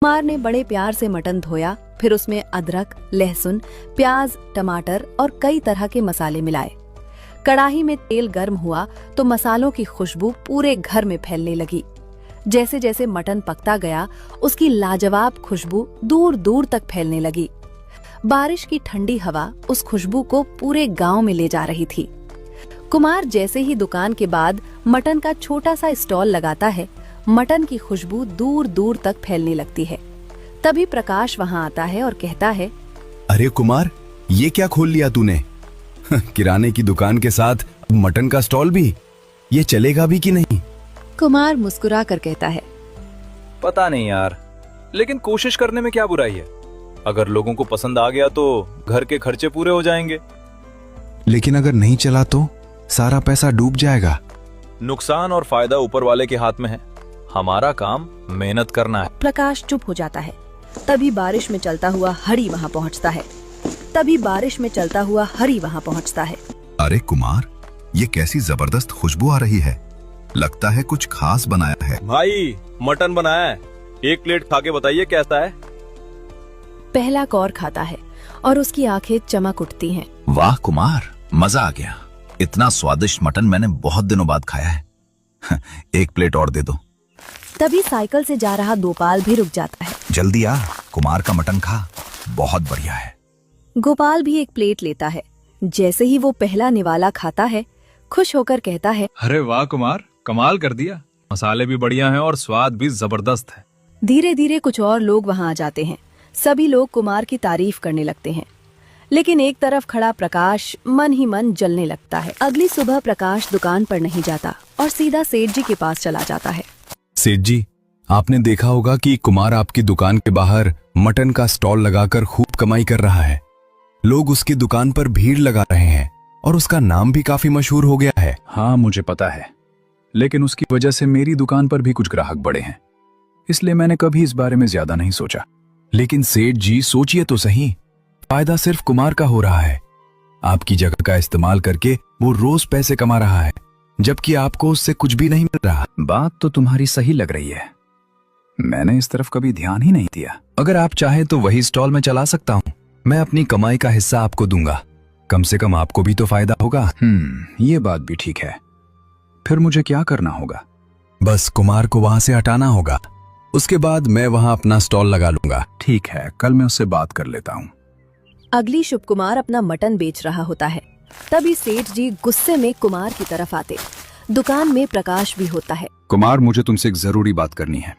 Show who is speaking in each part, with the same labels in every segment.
Speaker 1: कुमार ने बड़े प्यार से मटन धोया, फिर उसमें अदरक, लहसुन, प्याज, टमाटर और कई तरह के मसाले मिलाए। कढ़ाई में तेल गर्म हुआ तो मसालों की खुशबू पूरे घर में फैलने लगी। जैसे जैसे मटन पकता गया, उसकी लाजवाब खुशबू दूर दूर तक फैलने लगी। बारिश की ठंडी हवा उस खुशबू को पूरे गांव में ले जा रही थी। कुमार जैसे ही दुकान के बाद मटन का छोटा सा स्टॉल लगाता है, मटन की खुशबू दूर दूर तक फैलने लगती है। तभी प्रकाश वहां आता है और कहता है,
Speaker 2: अरे कुमार, ये क्या खोल लिया तूने? किराने की दुकान के साथ मटन का स्टॉल भी? ये चलेगा भी कि नहीं?
Speaker 1: कुमार मुस्कुरा कर कहता है,
Speaker 3: पता नहीं यार, लेकिन कोशिश करने में क्या बुराई है। अगर लोगों को पसंद आ गया तो घर के खर्चे पूरे हो जाएंगे।
Speaker 2: लेकिन अगर नहीं चला तो सारा पैसा डूब जाएगा।
Speaker 3: नुकसान और फायदा ऊपर वाले के हाथ में है। हमारा काम मेहनत करना है।
Speaker 1: प्रकाश चुप हो जाता है। तभी बारिश में चलता हुआ हरी वहां पहुंचता है।
Speaker 4: अरे कुमार, ये कैसी जबरदस्त खुशबू आ रही है। लगता है कुछ खास बनाया है।
Speaker 3: भाई, मटन बनाया है, एक प्लेट खा के बताइए कैसा है।
Speaker 1: पहला कौर खाता है और उसकी आंखें चमक उठती हैं।
Speaker 4: वाह कुमार, मजा आ गया। इतना स्वादिष्ट मटन मैंने बहुत दिनों बाद खाया है। एक प्लेट और दे दो।
Speaker 1: तभी साइकिल से जा रहा गोपाल भी रुक जाता है।
Speaker 4: जल्दी आ, कुमार का मटन खा, बहुत बढ़िया है।
Speaker 1: गोपाल भी एक प्लेट लेता है। जैसे ही वो पहला निवाला खाता है, खुश होकर कहता है,
Speaker 3: अरे वाह कुमार, कमाल कर दिया। मसाले भी बढ़िया हैं और स्वाद भी जबरदस्त है।
Speaker 1: धीरे धीरे कुछ और लोग वहां आ जाते हैं। सभी लोग कुमार की तारीफ करने लगते हैं, लेकिन एक तरफ खड़ा प्रकाश मन ही मन जलने लगता है। अगली सुबह प्रकाश दुकान पर नहीं जाता और सीधा सेठ जी के पास चला जाता है।
Speaker 2: सेठ जी, आपने देखा होगा कि कुमार आपकी दुकान के बाहर मटन का स्टॉल लगाकर खूब कमाई कर रहा है। लोग उसकी दुकान पर भीड़ लगा रहे हैं और उसका नाम भी काफी मशहूर हो गया है।
Speaker 5: हाँ, मुझे पता है, लेकिन उसकी वजह से मेरी दुकान पर भी कुछ ग्राहक बढ़े हैं, इसलिए मैंने कभी इस बारे में ज्यादा नहीं सोचा।
Speaker 2: लेकिन सेठ जी, सोचिए तो सही, फायदा सिर्फ कुमार का हो रहा है। आपकी जगह का इस्तेमाल करके वो रोज पैसे कमा रहा है, जबकि आपको उससे कुछ भी नहीं मिल रहा।
Speaker 5: बात तो तुम्हारी सही लग रही है, मैंने इस तरफ कभी ध्यान ही नहीं दिया।
Speaker 2: अगर आप चाहें तो वही स्टॉल में चला सकता हूँ। मैं अपनी कमाई का हिस्सा आपको दूंगा, कम से कम आपको भी तो फायदा होगा।
Speaker 5: ये बात भी ठीक है। फिर मुझे क्या करना होगा?
Speaker 2: बस कुमार को वहां से हटाना होगा, उसके बाद मैं वहां अपना स्टॉल लगा लूंगा।
Speaker 5: ठीक है, कल मैं उससे बात कर लेता हूँ।
Speaker 1: अगली शुभ कुमार अपना मटन बेच रहा होता है। तभी सेठ जी गुस्से में कुमार की तरफ आते। दुकान में प्रकाश भी होता है।
Speaker 5: कुमार, मुझे तुमसे एक जरूरी बात करनी है।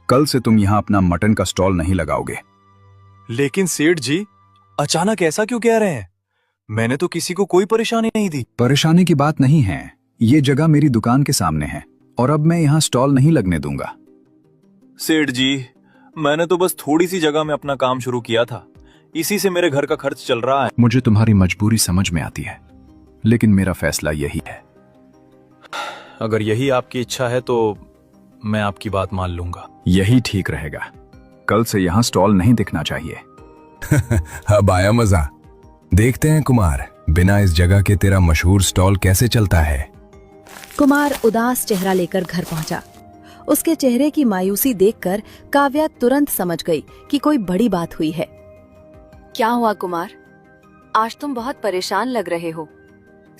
Speaker 5: कल से तुम यहाँ अपना मटन का स्टॉल नहीं लगाओगे।
Speaker 3: लेकिन सेठ जी, अचानक ऐसा क्यों कह रहे हैं? मैंने तो किसी को कोई परेशानी नहीं दी।
Speaker 5: परेशानी की बात नहीं है, ये जगह मेरी दुकान के सामने है और अब मैं यहाँ स्टॉल नहीं लगने दूंगा।
Speaker 3: सेठ जी, मैंने तो बस थोड़ी सी जगह में अपना काम शुरू किया था, इसी से मेरे घर का खर्च चल रहा है।
Speaker 5: मुझे तुम्हारी मजबूरी समझ में आती है, लेकिन मेरा फैसला यही है।
Speaker 3: अगर यही आपकी इच्छा है तो मैं आपकी बात मान लूंगा।
Speaker 5: यही ठीक रहेगा। कल से यहाँ स्टॉल नहीं दिखना चाहिए।
Speaker 2: अब आया मजा। देखते हैं कुमार, बिना इस जगह के तेरा मशहूर स्टॉल कैसे चलता है।
Speaker 1: कुमार उदास चेहरा लेकर घर पहुंचा। उसके चेहरे की मायूसी देखकर काव्या तुरंत समझ गई कि कोई बड़ी बात हुई है। क्या हुआ कुमार? आज तुम बहुत परेशान लग रहे हो।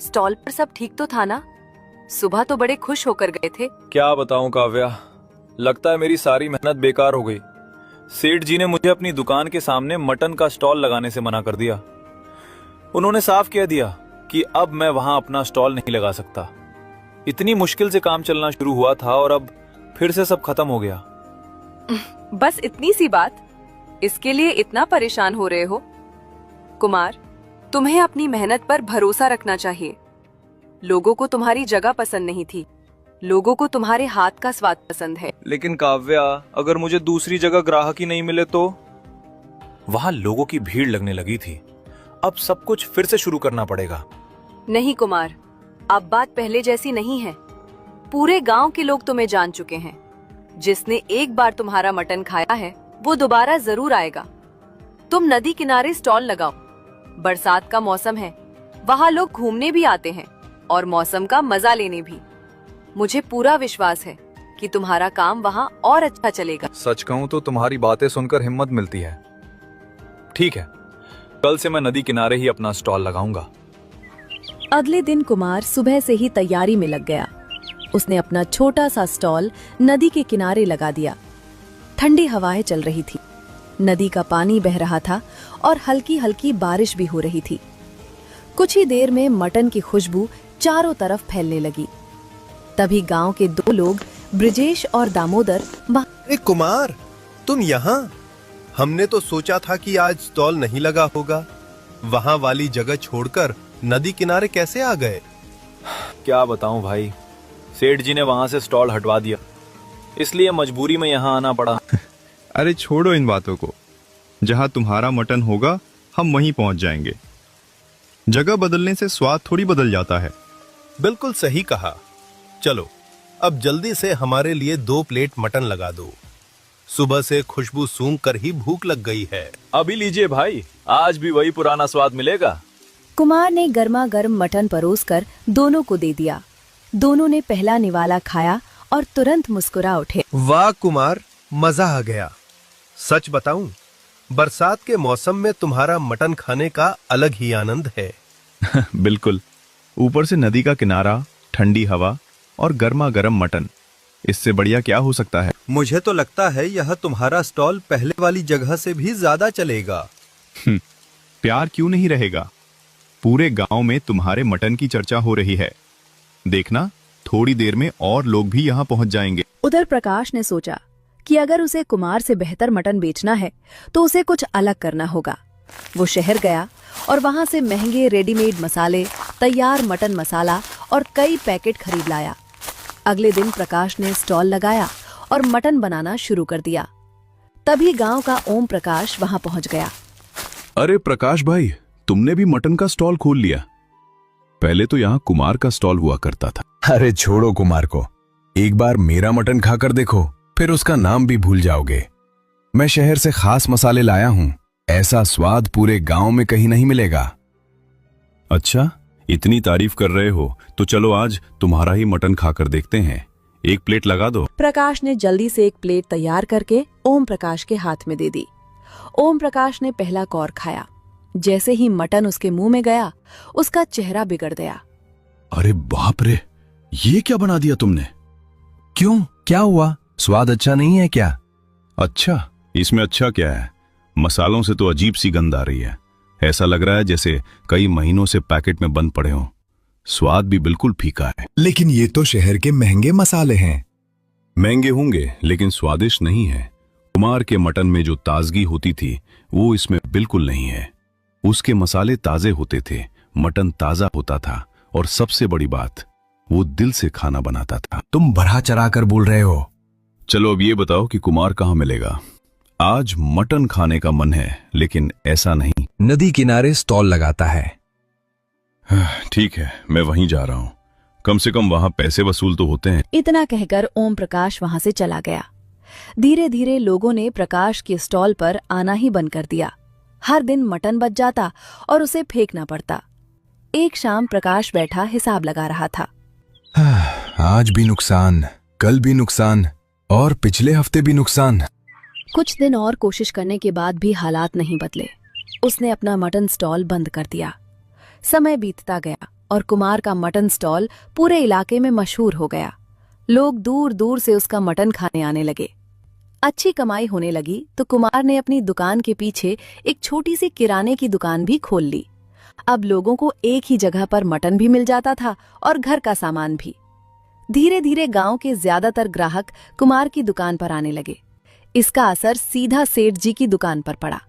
Speaker 1: स्टॉल पर सब ठीक तो था ना? सुबह तो बड़े खुश होकर गए थे।
Speaker 3: क्या बताऊं काव्या, लगता है मेरी सारी मेहनत बेकार हो गई। सेठ जी ने मुझे अपनी दुकान के सामने मटन का स्टॉल लगाने से मना कर दिया। उन्होंने साफ कह दिया कि अब मैं वहां अपना स्टॉल नहीं लगा सकता। इतनी मुश्किल से काम चलना शुरू हुआ था और अब फिर से सब खत्म हो गया।
Speaker 6: बस इतनी सी बात, इसके लिए इतना परेशान हो रहे हो? कुमार, तुम्हें अपनी मेहनत पर भरोसा रखना चाहिए। लोगों को तुम्हारी जगह पसंद नहीं थी, लोगों को तुम्हारे हाथ का स्वाद पसंद है।
Speaker 3: लेकिन काव्या, अगर मुझे दूसरी जगह ग्राहक ही नहीं मिले तो? वहां लोगों की भीड़ लगने लगी थी। अब सब कुछ फिर से शुरू करना पड़ेगा।
Speaker 6: नहीं कुमार, अब बात पहले जैसी नहीं है। पूरे गांव के लोग तुम्हें जान चुके हैं। जिसने एक बार तुम्हारा मटन खाया है वो दोबारा जरूर आएगा। तुम नदी किनारे स्टॉल लगाओ। बरसात का मौसम है, वहाँ लोग घूमने भी आते हैं और मौसम का मजा लेने भी। मुझे पूरा विश्वास है कि तुम्हारा काम वहाँ और अच्छा चलेगा।
Speaker 3: सच कहूं तो तुम्हारी बातें सुनकर हिम्मत मिलती है। ठीक है, कल से मैं नदी किनारे ही अपना स्टॉल लगाऊंगा।
Speaker 1: अगले दिन कुमार सुबह से ही तैयारी में लग गया। उसने अपना छोटा सा स्टॉल नदी के किनारे लगा दिया। ठंडी हवाएं चल रही थी, नदी का पानी बह रहा था और हल्की हल्की बारिश भी हो रही थी। कुछ ही देर में मटन की खुशबू चारों तरफ फैलने लगी। तभी गांव के दो लोग ब्रिजेश और दामोदर
Speaker 7: अरे कुमार, तुम यहाँ? हमने तो सोचा था कि आज स्टॉल नहीं लगा होगा। वहाँ वाली जगह छोड़कर नदी किनारे कैसे आ गए?
Speaker 3: क्या बताऊं भाई, सेठ जी ने वहां से स्टॉल हटवा दिया, इसलिए मजबूरी में यहाँ आना पड़ा।
Speaker 8: अरे छोड़ो इन बातों को। जहां तुम्हारा मटन होगा हम वहीं पहुंच जाएंगे। जगह बदलने से स्वाद थोड़ी बदल जाता है।
Speaker 7: बिल्कुल सही कहा। चलो अब जल्दी से हमारे लिए 2 प्लेट मटन लगा दो। सुबह से खुशबू सूंघ कर ही भूख लग गई है।
Speaker 3: अभी लीजिए भाई, आज भी वही पुराना स्वाद मिलेगा।
Speaker 1: कुमार ने गर्मा गर्म मटन परोसकर दोनों को दे दिया। दोनों ने पहला निवाला खाया और तुरंत मुस्कुरा उठे।
Speaker 7: वाह कुमार, मजा आ गया। सच बताऊं, बरसात के मौसम में तुम्हारा मटन खाने का अलग ही आनंद है।
Speaker 8: बिल्कुल, ऊपर से नदी का किनारा, ठंडी हवा और गर्मा गर्म मटन, इससे बढ़िया क्या हो सकता है।
Speaker 7: मुझे तो लगता है यह तुम्हारा स्टॉल पहले वाली जगह से भी ज्यादा चलेगा।
Speaker 8: प्यार क्यों नहीं रहेगा। पूरे गांव में तुम्हारे मटन की चर्चा हो रही है। देखना, थोड़ी देर में और लोग भी यहाँ पहुँच जाएंगे।
Speaker 1: उधर प्रकाश ने सोचा कि अगर उसे कुमार से बेहतर मटन बेचना है तो उसे कुछ अलग करना होगा। वो शहर गया और वहां से महंगे रेडीमेड मसाले, तैयार मटन मसाला और कई पैकेट खरीद लाया। अगले दिन प्रकाश ने स्टॉल लगाया और मटन बनाना शुरू कर दिया। तभी गांव का ओम प्रकाश वहां पहुंच गया।
Speaker 5: अरे प्रकाश भाई, तुमने भी मटन का स्टॉल खोल लिया? पहले तो यहाँ कुमार का स्टॉल हुआ करता था।
Speaker 2: अरे छोड़ो कुमार को, एक बार मेरा मटन खाकर देखो, फिर उसका नाम भी भूल जाओगे। मैं शहर से खास मसाले लाया हूं, ऐसा स्वाद पूरे गांव में कहीं नहीं मिलेगा।
Speaker 5: अच्छा, इतनी तारीफ कर रहे हो तो चलो आज तुम्हारा ही मटन खाकर देखते हैं। 1 प्लेट लगा दो।
Speaker 1: प्रकाश ने जल्दी से 1 प्लेट तैयार करके ओम प्रकाश के हाथ में दे दी। ओम प्रकाश ने पहला कौर खाया। जैसे ही मटन उसके मुंह में गया, उसका चेहरा बिगड़ गया।
Speaker 5: अरे बाप रे, ये क्या बना दिया तुमने?
Speaker 2: क्यों, क्या हुआ? स्वाद अच्छा नहीं है क्या?
Speaker 5: अच्छा, इसमें अच्छा क्या है? मसालों से तो अजीब सी गंध आ रही है। ऐसा लग रहा है जैसे कई महीनों से पैकेट में बंद पड़े हों। स्वाद भी बिल्कुल फीका है।
Speaker 2: लेकिन ये तो शहर के महंगे मसाले हैं।
Speaker 5: महंगे होंगे लेकिन स्वादिष्ट नहीं है। कुमार के मटन में जो ताजगी होती थी वो इसमें बिल्कुल नहीं है। उसके मसाले ताजे होते थे, मटन ताजा होता था और सबसे बड़ी बात, वो दिल से खाना बनाता था।
Speaker 2: तुम बढ़ा चढ़ा कर बोल रहे हो।
Speaker 5: चलो अब ये बताओ कि कुमार कहाँ मिलेगा? आज मटन खाने का मन है, लेकिन ऐसा नहीं।
Speaker 2: नदी किनारे स्टॉल लगाता है।
Speaker 5: ठीक है, मैं वहीं जा रहा हूँ। कम से कम वहां पैसे वसूल तो होते हैं।
Speaker 1: इतना कहकर ओम प्रकाश वहां से चला गया। धीरे धीरे लोगों ने प्रकाश के स्टॉल पर आना ही बंद कर दिया। हर दिन मटन बच जाता और उसे फेंकना पड़ता। एक शाम प्रकाश बैठा हिसाब लगा रहा था।
Speaker 2: आज भी नुकसान, कल भी नुकसान और पिछले हफ्ते भी नुकसान।
Speaker 1: कुछ दिन और कोशिश करने के बाद भी हालात नहीं बदले। उसने अपना मटन स्टॉल बंद कर दिया। समय बीतता गया और कुमार का मटन स्टॉल पूरे इलाके में मशहूर हो गया। लोग दूर दूर से उसका मटन खाने आने लगे। अच्छी कमाई होने लगी तो कुमार ने अपनी दुकान के पीछे एक छोटी सी किराने की दुकान भी खोल ली। अब लोगों को एक ही जगह पर मटन भी मिल जाता था और घर का सामान भी। धीरे धीरे गांव के ज्यादातर ग्राहक कुमार की दुकान पर आने लगे। इसका असर सीधा सेठ जी की दुकान पर पड़ा।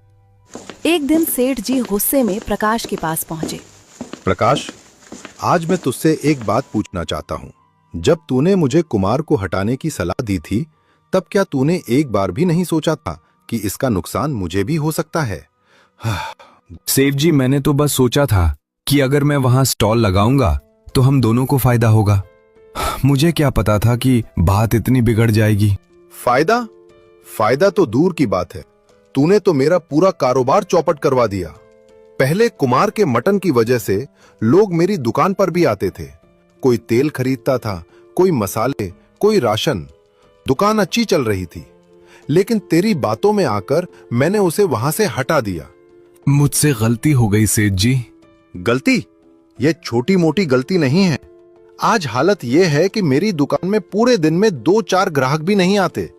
Speaker 1: एक दिन सेठ जी गुस्से में प्रकाश के पास पहुंचे।
Speaker 7: प्रकाश, आज मैं तुझसे एक बात पूछना चाहता हूँ। जब तूने मुझे कुमार को हटाने की सलाह दी थी, तब क्या तूने एक बार भी नहीं सोचा था कि इसका नुकसान मुझे भी हो सकता है?
Speaker 2: सेठ जी, मैंने तो बस सोचा था कि अगर मैं वहां स्टॉल लगाऊंगा तो हम दोनों को फायदा होगा। मुझे क्या पता था कि बात इतनी बिगड़ जाएगी।
Speaker 7: फायदा? फायदा तो दूर की बात है। तूने तो मेरा पूरा कारोबार चौपट करवा दिया। पहले कुमार के मटन की वजह से लोग मेरी दुकान पर भी आते थे। कोई तेल खरीदता था, कोई मसाले, कोई राशन। दुकान अच्छी चल रही थी, लेकिन तेरी बातों में आकर मैंने उसे वहां से हटा दिया।
Speaker 2: मुझसे गलती हो गई सेठ जी।
Speaker 7: गलती? यह छोटी मोटी गलती नहीं है। आज हालत यह है कि मेरी दुकान में पूरे दिन में 2-4 ग्राहक भी नहीं आते।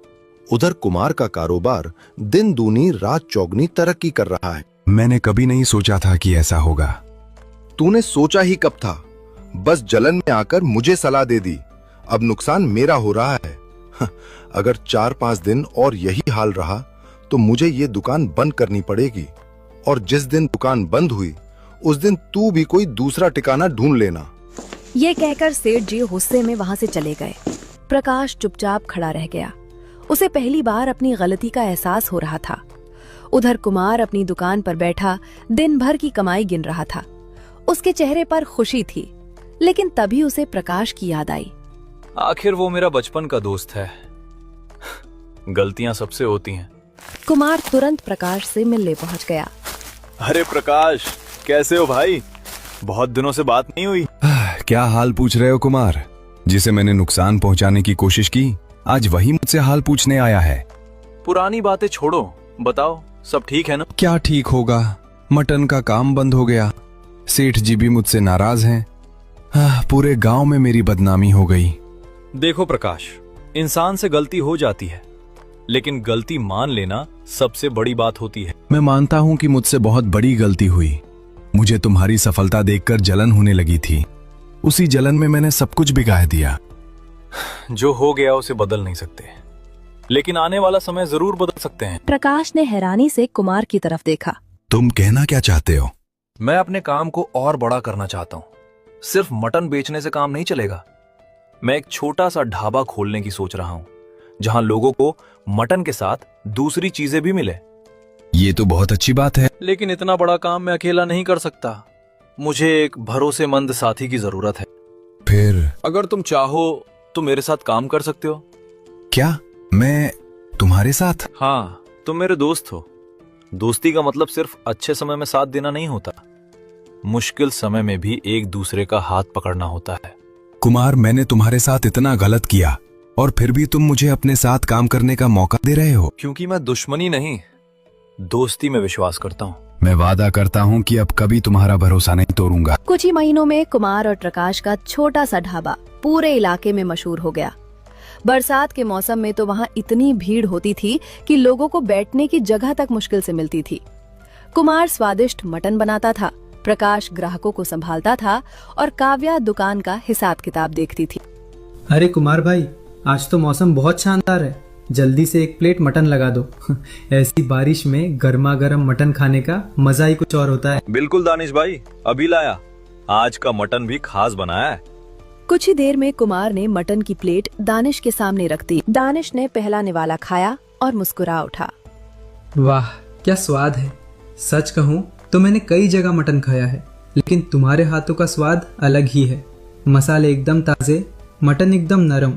Speaker 7: उधर कुमार का कारोबार दिन दूनी रात चौगनी तरक्की कर रहा है।
Speaker 2: मैंने कभी नहीं सोचा था कि ऐसा होगा।
Speaker 7: तूने सोचा ही कब था? बस जलन में आकर मुझे सलाह दे दी। अब नुकसान मेरा हो रहा है। अगर 4-5 दिन और यही हाल रहा तो मुझे ये दुकान बंद करनी पड़ेगी, और जिस दिन दुकान बंद हुई उस दिन तू भी कोई दूसरा ठिकाना ढूंढ लेना।
Speaker 1: ये कहकर सेठ जी गुस्से में वहां से चले गए। प्रकाश चुपचाप खड़ा रह गया। उसे पहली बार अपनी गलती का एहसास हो रहा था। उधर कुमार अपनी दुकान पर बैठा दिन भर की कमाई गिन रहा था। उसके चेहरे पर खुशी थी, लेकिन तभी उसे प्रकाश की याद आई।
Speaker 3: आखिर वो मेरा बचपन का दोस्त है। गलतियां सबसे होती हैं।
Speaker 1: कुमार तुरंत प्रकाश से मिलने पहुंच गया।
Speaker 3: अरे प्रकाश, कैसे हो भाई? बहुत दिनों से बात नहीं हुई।
Speaker 2: क्या हाल पूछ रहे हो कुमार? जिसे मैंने नुकसान पहुंचाने की कोशिश की, आज वही मुझसे हाल पूछने आया है।
Speaker 3: पुरानी बातें छोड़ो, बताओ सब ठीक है ना?
Speaker 2: क्या ठीक होगा, मटन का काम बंद हो गया। सेठ जी भी मुझसे नाराज हैं। पूरे गांव में मेरी बदनामी हो गई।
Speaker 3: देखो प्रकाश, इंसान से गलती हो जाती है, लेकिन गलती मान लेना सबसे बड़ी बात होती है।
Speaker 2: मैं मानता हूं कि मुझसे बहुत बड़ी गलती हुई। मुझे तुम्हारी सफलता देखकर जलन होने लगी थी। उसी जलन में मैंने सब कुछ बिगाड़ दिया।
Speaker 3: जो हो गया उसे बदल नहीं सकते, लेकिन आने वाला समय जरूर बदल सकते हैं।
Speaker 1: प्रकाश ने हैरानी से कुमार की तरफ देखा।
Speaker 2: तुम कहना क्या चाहते हो?
Speaker 3: मैं अपने काम को और बड़ा करना चाहता हूँ। सिर्फ मटन बेचने से काम नहीं चलेगा। मैं एक छोटा सा ढाबा खोलने की सोच रहा हूँ, जहाँ लोगों को मटन के साथ दूसरी चीजें भी मिले।
Speaker 2: ये तो बहुत अच्छी बात है।
Speaker 3: लेकिन इतना बड़ा काम मैं अकेला नहीं कर सकता। मुझे एक भरोसेमंद साथी की जरूरत है।
Speaker 2: फिर?
Speaker 3: अगर तुम चाहो तो मेरे साथ काम कर सकते हो।
Speaker 2: क्या मैं तुम्हारे साथ?
Speaker 3: हाँ, तुम मेरे दोस्त हो। दोस्ती का मतलब सिर्फ अच्छे समय में साथ देना नहीं होता, मुश्किल समय में भी एक दूसरे का हाथ पकड़ना होता है।
Speaker 2: कुमार, मैंने तुम्हारे साथ इतना गलत किया और फिर भी तुम मुझे अपने साथ काम करने का मौका दे रहे हो।
Speaker 3: क्योंकि मैं दुश्मनी नहीं, दोस्ती में विश्वास करता हूँ।
Speaker 2: मैं वादा करता हूँ कि अब कभी तुम्हारा भरोसा नहीं तोड़ूंगा।
Speaker 1: कुछ ही महीनों में कुमार और प्रकाश का छोटा सा ढाबा पूरे इलाके में मशहूर हो गया। बरसात के मौसम में तो वहाँ इतनी भीड़ होती थी कि लोगों को बैठने की जगह तक मुश्किल से मिलती थी। कुमार स्वादिष्ट मटन बनाता था, प्रकाश ग्राहकों को संभालता था और काव्या दुकान का हिसाब किताब देखती थी।
Speaker 9: अरे कुमार भाई, आज तो मौसम बहुत शानदार है, जल्दी से एक प्लेट मटन लगा दो। ऐसी बारिश में गर्मा गर्म मटन खाने का मजा ही कुछ और होता है।
Speaker 3: बिल्कुल दानिश भाई, अभी लाया। आज का मटन भी खास बनाया है।
Speaker 1: कुछ ही देर में कुमार ने मटन की प्लेट दानिश के सामने रख दी। दानिश ने पहला निवाला खाया और मुस्कुरा उठा।
Speaker 9: वाह, क्या स्वाद है। सच कहूँ तो मैंने कई जगह मटन खाया है, लेकिन तुम्हारे हाथों का स्वाद अलग ही है। मसाले एकदम ताजे, मटन एकदम नरम,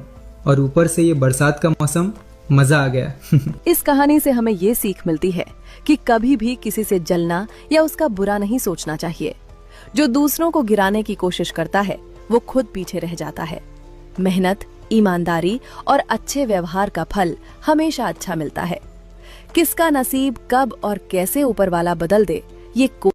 Speaker 9: और ऊपर से ये बरसात का मौसम, मजा आ गया।
Speaker 1: इस कहानी से हमें ये सीख मिलती है कि कभी भी किसी से जलना या उसका बुरा नहीं सोचना चाहिए। जो दूसरों को गिराने की कोशिश करता है वो खुद पीछे रह जाता है। मेहनत, ईमानदारी और अच्छे व्यवहार का फल हमेशा अच्छा मिलता है। किसका नसीब कब और कैसे ऊपर वाला बदल दे, ये